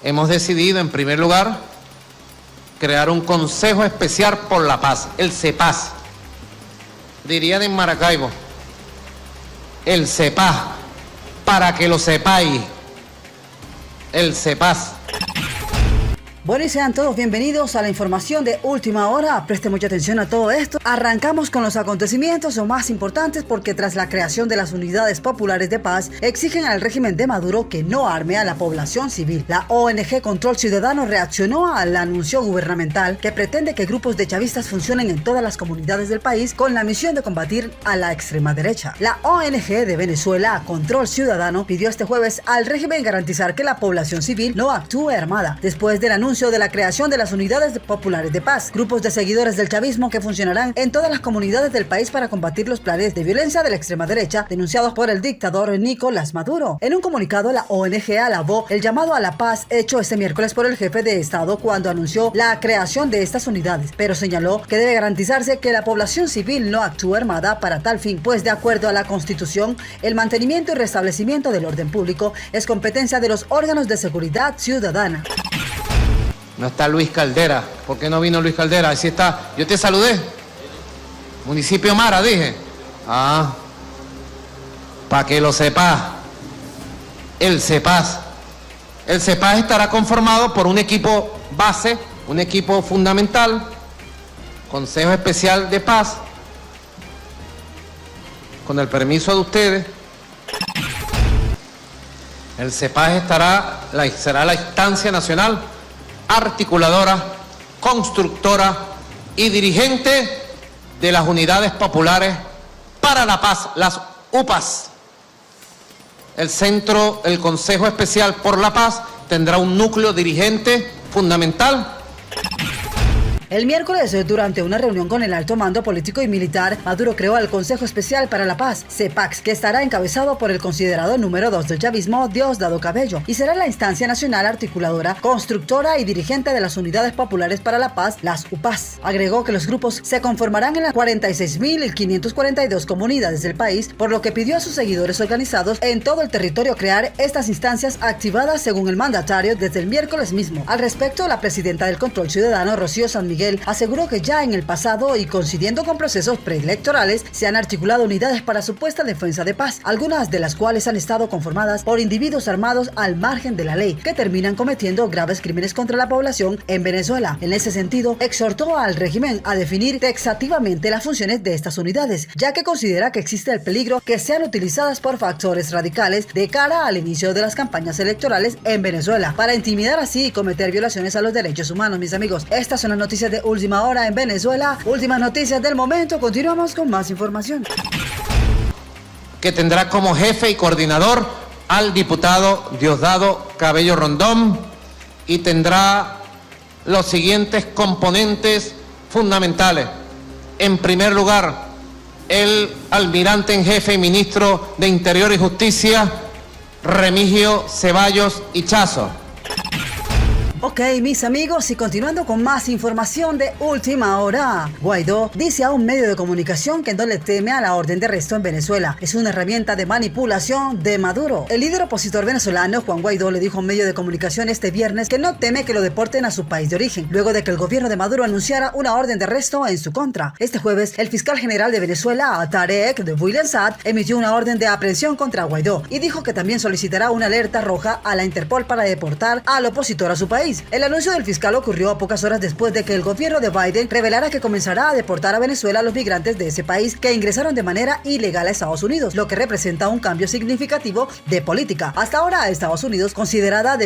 hemos decidido, en primer lugar, crear un Consejo Especial por la Paz, el CEPAZ. Dirían en Maracaibo, el CEPAZ, para que lo sepáis, el CEPAZ. Bueno, y sean todos bienvenidos a la información de última hora. Preste mucha atención a todo esto. Arrancamos con los acontecimientos más importantes porque tras la creación de las unidades populares de paz, exigen al régimen de Maduro que no arme a la población civil. La ONG Control Ciudadano reaccionó al anuncio gubernamental que pretende que grupos de chavistas funcionen en todas las comunidades del país con la misión de combatir a la extrema derecha. La ONG de Venezuela, Control Ciudadano, pidió este jueves al régimen garantizar que la población civil no actúe armada después del anuncio de la creación de las unidades populares de paz, grupos de seguidores del chavismo que funcionarán en todas las comunidades del país para combatir los planes de violencia de la extrema derecha denunciados por el dictador Nicolás Maduro. En un comunicado, la ONG alabó el llamado a la paz hecho este miércoles por el jefe de Estado cuando anunció la creación de estas unidades, pero señaló que debe garantizarse que la población civil no actúe armada para tal fin, pues de acuerdo a la Constitución, el mantenimiento y restablecimiento del orden público es competencia de los órganos de seguridad ciudadana. No está Luis Caldera. ¿Por qué no vino Luis Caldera? Así está. Yo te saludé. Municipio Mara, dije. Para que lo sepas. El CEPAZ. El CEPAZ estará conformado por un equipo base, un equipo fundamental, Consejo Especial de Paz, con el permiso de ustedes. El CEPAZ será la instancia nacional articuladora, constructora y dirigente de las unidades populares para la paz, las UPAS. El Consejo Especial por la Paz tendrá un núcleo dirigente fundamental. El miércoles, durante una reunión con el alto mando político y militar, Maduro creó el Consejo Especial para la Paz, CEPAX, que estará encabezado por el considerado número 2 del chavismo, Diosdado Cabello, y será la instancia nacional articuladora, constructora y dirigente de las Unidades Populares para la Paz, las UPAS. Agregó que los grupos se conformarán en las 46.542 comunidades del país, por lo que pidió a sus seguidores organizados en todo el territorio crear estas instancias activadas según el mandatario desde el miércoles mismo. Al respecto, la presidenta del Control Ciudadano, Rocío San Miguel, aseguró que ya en el pasado y coincidiendo con procesos preelectorales se han articulado unidades para supuesta defensa de paz, algunas de las cuales han estado conformadas por individuos armados al margen de la ley que terminan cometiendo graves crímenes contra la población en Venezuela. En ese sentido, exhortó al régimen a definir taxativamente las funciones de estas unidades, ya que considera que existe el peligro que sean utilizadas por factores radicales de cara al inicio de las campañas electorales en Venezuela, para intimidar así y cometer violaciones a los derechos humanos. Mis amigos, estas son las noticias de última hora en Venezuela. Últimas noticias del momento. Continuamos con más información. Que tendrá como jefe y coordinador al diputado Diosdado Cabello Rondón y tendrá los siguientes componentes fundamentales. En primer lugar, el almirante en jefe y ministro de Interior y Justicia, Remigio Ceballos Ichazo. Ok, mis amigos, y continuando con más información de última hora, Guaidó dice a un medio de comunicación que no le teme a la orden de arresto en Venezuela. Es una herramienta de manipulación de Maduro. El líder opositor venezolano, Juan Guaidó, le dijo a un medio de comunicación este viernes que no teme que lo deporten a su país de origen, luego de que el gobierno de Maduro anunciara una orden de arresto en su contra. Este jueves, el fiscal general de Venezuela, Tarek William Saad, emitió una orden de aprehensión contra Guaidó y dijo que también solicitará una alerta roja a la Interpol para deportar al opositor a su país. El anuncio del fiscal ocurrió a pocas horas después de que el gobierno de Biden revelara que comenzará a deportar a Venezuela a los migrantes de ese país que ingresaron de manera ilegal a Estados Unidos, lo que representa un cambio significativo de política. Hasta ahora, Estados Unidos consideraba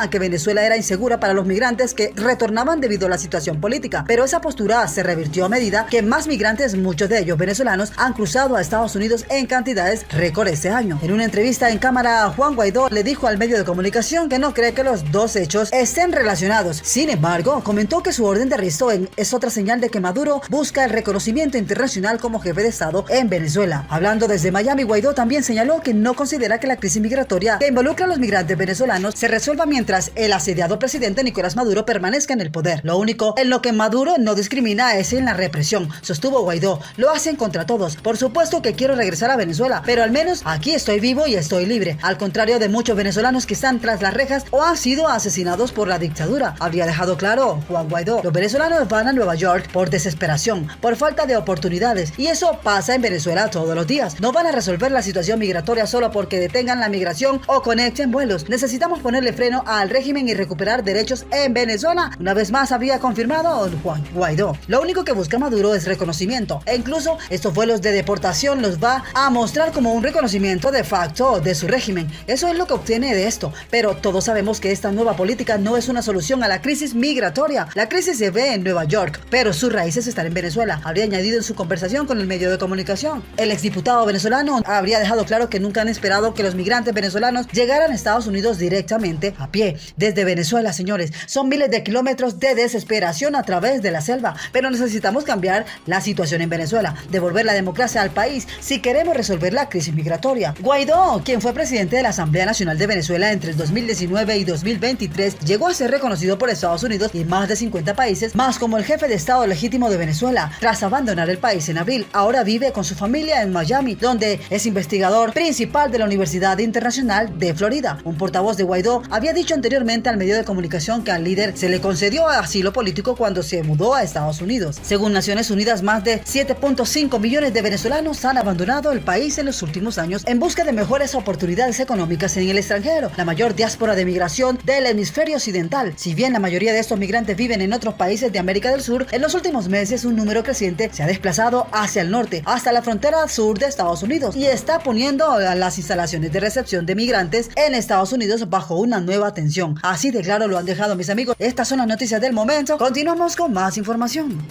que Venezuela era insegura para los migrantes que retornaban debido a la situación política, pero esa postura se revirtió a medida que más migrantes, muchos de ellos venezolanos, han cruzado a Estados Unidos en cantidades récord este año. En una entrevista en cámara, Juan Guaidó le dijo al medio de comunicación que no cree que los dos hechos estén relacionados. Sin embargo, comentó que su orden de arresto es otra señal de que Maduro busca el reconocimiento internacional como jefe de Estado en Venezuela. Hablando desde Miami, Guaidó también señaló que no considera que la crisis migratoria que involucra a los migrantes venezolanos se resuelva mientras el asediado presidente Nicolás Maduro permanezca en el poder. Lo único en lo que Maduro no discrimina es en la represión, sostuvo Guaidó. Lo hacen contra todos. Por supuesto que quiero regresar a Venezuela, pero al menos aquí estoy vivo y estoy libre. Al contrario de muchos venezolanos que están tras las rejas o han sido asesinados por la dictadura, habría dejado claro Juan Guaidó. Los venezolanos van a Nueva York por desesperación, por falta de oportunidades, y eso pasa en Venezuela todos los días. No van a resolver la situación migratoria solo porque detengan la migración o conecten vuelos. Necesitamos ponerle freno al régimen y recuperar derechos en Venezuela. Una vez más había confirmado Juan Guaidó. Lo único que busca Maduro es reconocimiento, e incluso estos vuelos de deportación los va a mostrar como un reconocimiento de facto de su régimen. Eso es lo que obtiene de esto, pero todos sabemos que esta nueva política no es una solución a la crisis migratoria. La crisis se ve en Nueva York, pero sus raíces están en Venezuela, habría añadido en su conversación con el medio de comunicación. El exdiputado venezolano habría dejado claro que nunca han esperado que los migrantes venezolanos llegaran a Estados Unidos directamente a pie. Desde Venezuela, señores, son miles de kilómetros de desesperación a través de la selva, pero necesitamos cambiar la situación en Venezuela, devolver la democracia al país si queremos resolver la crisis migratoria. Guaidó, quien fue presidente de la Asamblea Nacional de Venezuela entre el 2019 y 2023, llegó a ser reconocido por Estados Unidos y más de 50 países más como el jefe de Estado legítimo de Venezuela. Tras abandonar el país en abril, ahora vive con su familia en Miami, donde es investigador principal de la Universidad Internacional de Florida. Un portavoz de Guaidó había dicho anteriormente al medio de comunicación que al líder se le concedió asilo político cuando se mudó a Estados Unidos. Según Naciones Unidas, más de 7.5 millones de venezolanos han abandonado el país en los últimos años en busca de mejores oportunidades económicas en el extranjero, la mayor diáspora de migración del hemisferio occidental. Si bien la mayoría de estos migrantes viven en otros países de América del Sur, en los últimos meses un número creciente se ha desplazado hacia el norte, hasta la frontera sur de Estados Unidos, y está poniendo a las instalaciones de recepción de migrantes en Estados Unidos bajo una nueva tensión. Así de claro lo han dejado, mis amigos. Estas son las noticias del momento. Continuamos con más información.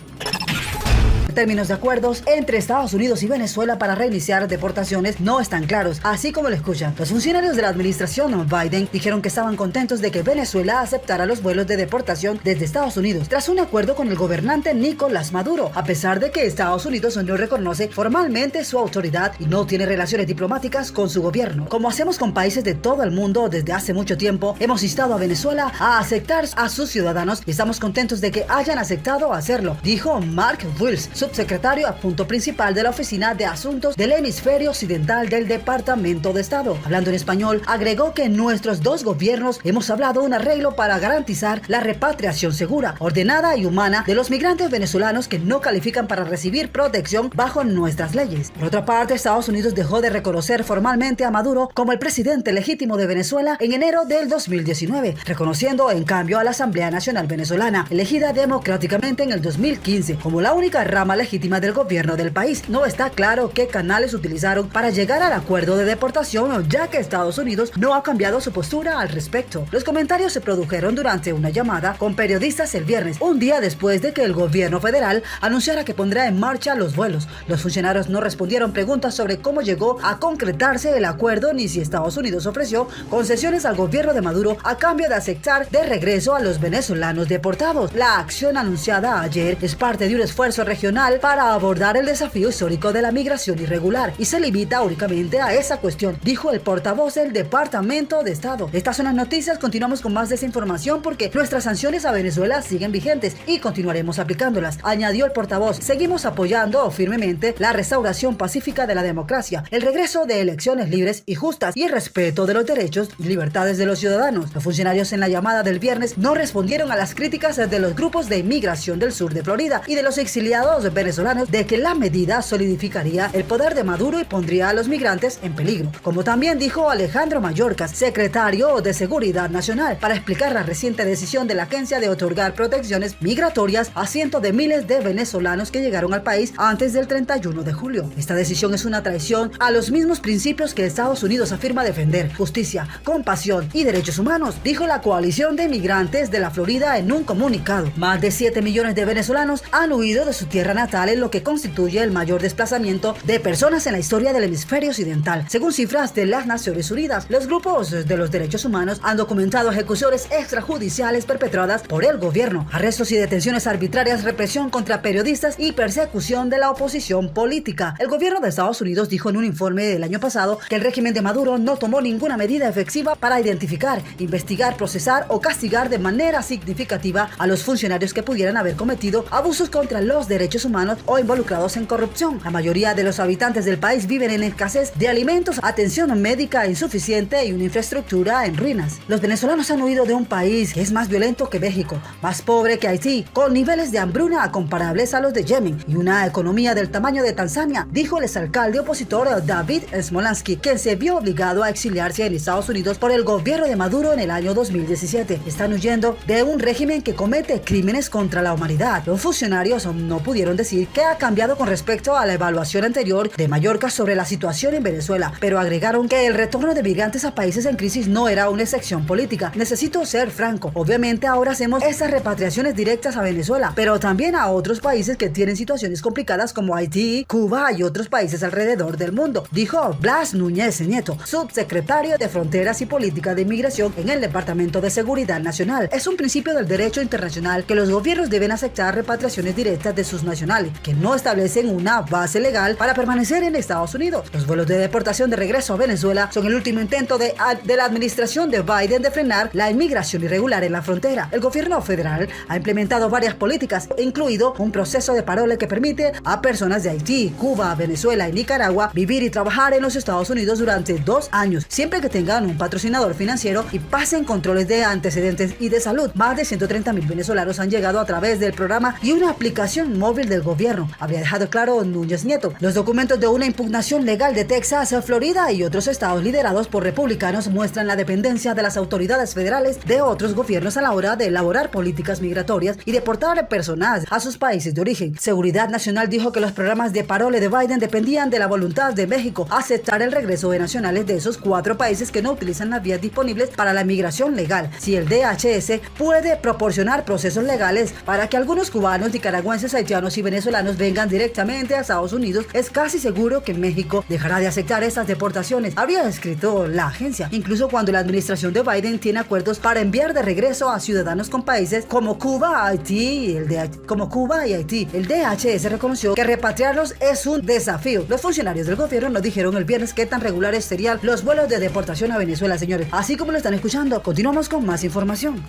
Términos de acuerdos entre Estados Unidos y Venezuela para reiniciar deportaciones no están claros, así como lo escuchan. Los funcionarios de la administración Biden dijeron que estaban contentos de que Venezuela aceptara los vuelos de deportación desde Estados Unidos tras un acuerdo con el gobernante Nicolás Maduro, a pesar de que Estados Unidos no reconoce formalmente su autoridad y no tiene relaciones diplomáticas con su gobierno. Como hacemos con países de todo el mundo desde hace mucho tiempo, hemos instado a Venezuela a aceptar a sus ciudadanos y estamos contentos de que hayan aceptado hacerlo, dijo Mark Wills, subsecretario adjunto principal de la Oficina de Asuntos del Hemisferio Occidental del Departamento de Estado. Hablando en español, agregó que nuestros dos gobiernos hemos hablado de un arreglo para garantizar la repatriación segura, ordenada y humana de los migrantes venezolanos que no califican para recibir protección bajo nuestras leyes. Por otra parte, Estados Unidos dejó de reconocer formalmente a Maduro como el presidente legítimo de Venezuela en enero del 2019, reconociendo en cambio a la Asamblea Nacional Venezolana, elegida democráticamente en el 2015, como la única rama legítima del gobierno del país. No está claro qué canales utilizaron para llegar al acuerdo de deportación, ya que Estados Unidos no ha cambiado su postura al respecto. Los comentarios se produjeron durante una llamada con periodistas el viernes, un día después de que el gobierno federal anunciara que pondrá en marcha los vuelos. Los funcionarios no respondieron preguntas sobre cómo llegó a concretarse el acuerdo ni si Estados Unidos ofreció concesiones al gobierno de Maduro a cambio de aceptar de regreso a los venezolanos deportados. La acción anunciada ayer es parte de un esfuerzo regional para abordar el desafío histórico de la migración irregular y se limita únicamente a esa cuestión, dijo el portavoz del Departamento de Estado. Estas son las noticias. Continuamos con más desinformación porque nuestras sanciones a Venezuela siguen vigentes y continuaremos aplicándolas, añadió el portavoz. Seguimos apoyando firmemente la restauración pacífica de la democracia, el regreso de elecciones libres y justas y el respeto de los derechos y libertades de los ciudadanos. Los funcionarios en la llamada del viernes no respondieron a las críticas de los grupos de inmigración del sur de Florida y de los exiliados venezolanos de que la medida solidificaría el poder de Maduro y pondría a los migrantes en peligro, como también dijo Alejandro Mayorkas, secretario de Seguridad Nacional, para explicar la reciente decisión de la agencia de otorgar protecciones migratorias a cientos de miles de venezolanos que llegaron al país antes del 31 de julio. Esta decisión es una traición a los mismos principios que Estados Unidos afirma defender: justicia, compasión y derechos humanos, dijo la coalición de migrantes de la Florida en un comunicado. Más de 7 millones de venezolanos han huido de su tierra natal natal en lo que constituye el mayor desplazamiento de personas en la historia del hemisferio occidental. Según cifras de las Naciones Unidas, los grupos de los derechos humanos han documentado ejecuciones extrajudiciales perpetradas por el gobierno, arrestos y detenciones arbitrarias, represión contra periodistas y persecución de la oposición política. El gobierno de Estados Unidos dijo en un informe del año pasado que el régimen de Maduro no tomó ninguna medida efectiva para identificar, investigar, procesar o castigar de manera significativa a los funcionarios que pudieran haber cometido abusos contra los derechos humanos o involucrados en corrupción. La mayoría de los habitantes del país viven en escasez de alimentos, atención médica insuficiente y una infraestructura en ruinas. Los venezolanos han huido de un país que es más violento que México, más pobre que Haití, con niveles de hambruna comparables a los de Yemen y una economía del tamaño de Tanzania, dijo el exalcalde opositor David Smolansky, quien se vio obligado a exiliarse en Estados Unidos por el gobierno de Maduro en el año 2017. Están huyendo de un régimen que comete crímenes contra la humanidad. Los funcionarios no pudieron decir qué ha cambiado con respecto a la evaluación anterior de Mallorca sobre la situación en Venezuela, pero agregaron que el retorno de migrantes a países en crisis no era una excepción política. Necesito ser franco. Obviamente ahora hacemos esas repatriaciones directas a Venezuela, pero también a otros países que tienen situaciones complicadas como Haití, Cuba y otros países alrededor del mundo, dijo Blas Núñez Nieto, subsecretario de Fronteras y Política de Inmigración en el Departamento de Seguridad Nacional. Es un principio del derecho internacional que los gobiernos deben aceptar repatriaciones directas de sus nacionales que no establecen una base legal para permanecer en Estados Unidos. Los vuelos de deportación de regreso a Venezuela son el último intento de la administración de Biden de frenar la inmigración irregular en la frontera. El gobierno federal ha implementado varias políticas, incluido un proceso de parole que permite a personas de Haití, Cuba, Venezuela y Nicaragua vivir y trabajar en los Estados Unidos durante 2 años, siempre que tengan un patrocinador financiero y pasen controles de antecedentes y de salud. Más de 130,000 venezolanos han llegado a través del programa y una aplicación móvil del gobierno, habría dejado claro Núñez Nieto. Los documentos de una impugnación legal de Texas, Florida y otros estados liderados por republicanos muestran la dependencia de las autoridades federales de otros gobiernos a la hora de elaborar políticas migratorias y deportar personas a sus países de origen. Seguridad Nacional dijo que los programas de parole de Biden dependían de la voluntad de México aceptar el regreso de nacionales de esos 4 países que no utilizan las vías disponibles para la migración legal. Si el DHS puede proporcionar procesos legales para que algunos cubanos, nicaragüenses, haitianos y venezolanos vengan directamente a Estados Unidos, es casi seguro que México dejará de aceptar estas deportaciones, habría escrito la agencia. Incluso cuando la administración de Biden tiene acuerdos para enviar de regreso a ciudadanos con países como Cuba, Haití, y Haití, el DHS reconoció que repatriarlos es un desafío. Los funcionarios del gobierno nos dijeron el viernes qué tan regulares serían los vuelos de deportación a Venezuela, señores. Así como lo están escuchando, continuamos con más información.